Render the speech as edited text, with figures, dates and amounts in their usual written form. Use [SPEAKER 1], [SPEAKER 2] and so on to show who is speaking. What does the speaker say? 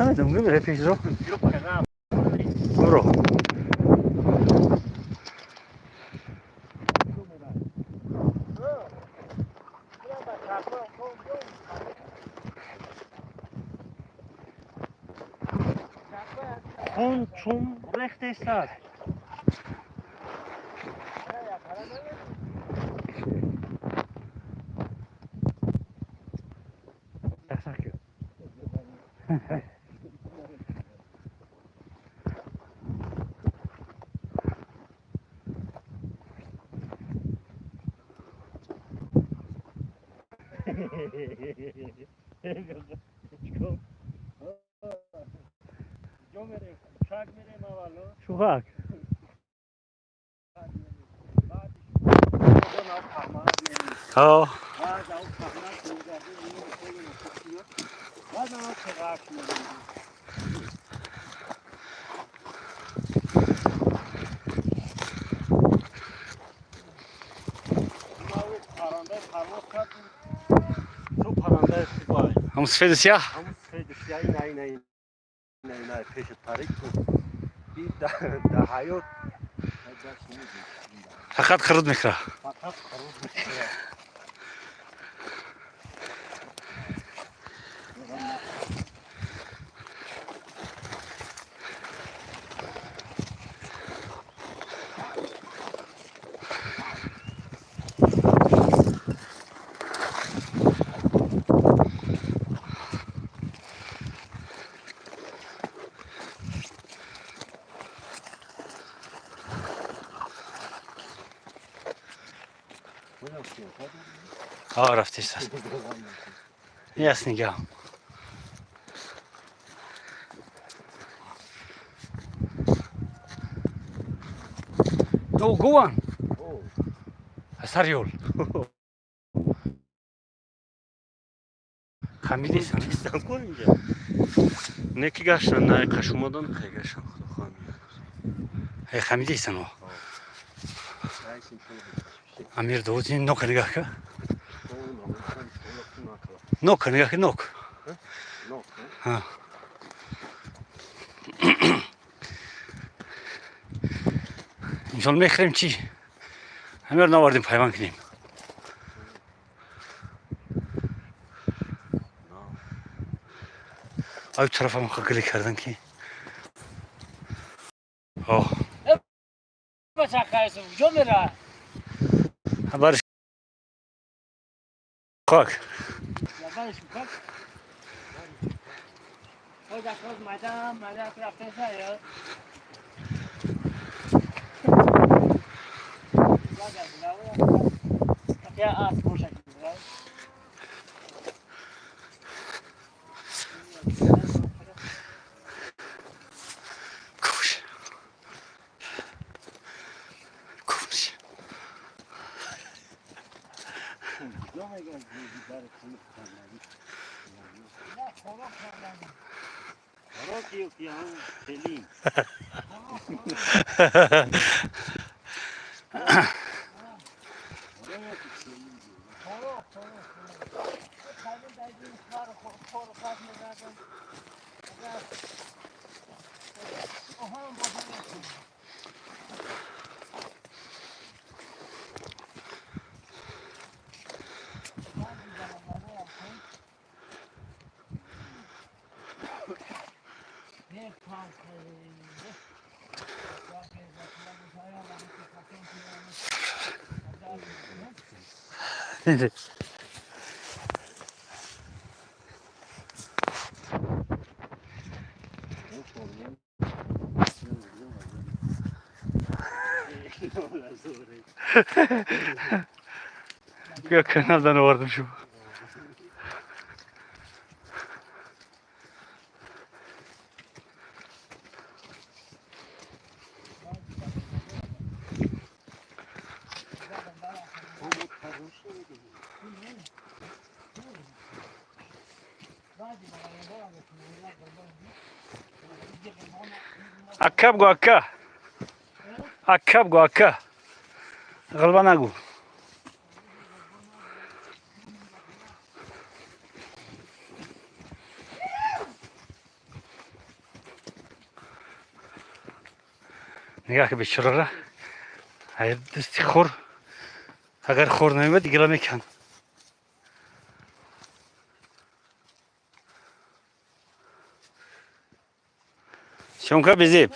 [SPEAKER 1] نمیدونم میره پیش رو برو
[SPEAKER 2] خون چون رختش هست
[SPEAKER 1] شوخک ها هم سفید سیاه
[SPEAKER 2] نه پیش طریق تو این در حیات
[SPEAKER 1] فقط خرد میکره
[SPEAKER 2] فقط خروج میشه
[SPEAKER 1] ها رفتیش دست یس نگاه تو گوان اثر یول خمیدی سن
[SPEAKER 2] نیستم کن اینجا نه کی گشتن نه کش اومدن خیلی گشتن خدا خواهد
[SPEAKER 1] هی خمیدی سن امیر دوزی نوک نگاه که نوک نگاه که نوک ها اینجا میخریم چی همه نواردیم پیوان کنیم آی طرف هم خیلی کردن که آه
[SPEAKER 3] بچه خیلی جو میره
[SPEAKER 1] برش خاک
[SPEAKER 3] یا برش میکن خود اکراز مدام که رفته شاید یا آس خوشک میره
[SPEAKER 1] کوش کوش
[SPEAKER 2] جو میگه برای خونه کنم
[SPEAKER 3] نه خوراک کردن
[SPEAKER 2] خوراکی که هم سلیم خوراکی سلیم
[SPEAKER 3] خوراک خیلی دیگه کار خوراک می‌کردن اگر آهان بودن یک پاس
[SPEAKER 1] بیا کنارdan vardım şu. Akkab go akka. Akkab go akka. Galban agu. نگاه که بیچاره. هی دستی خور. اگر خور نمیاد دیگه میکن. شونکا بزیب.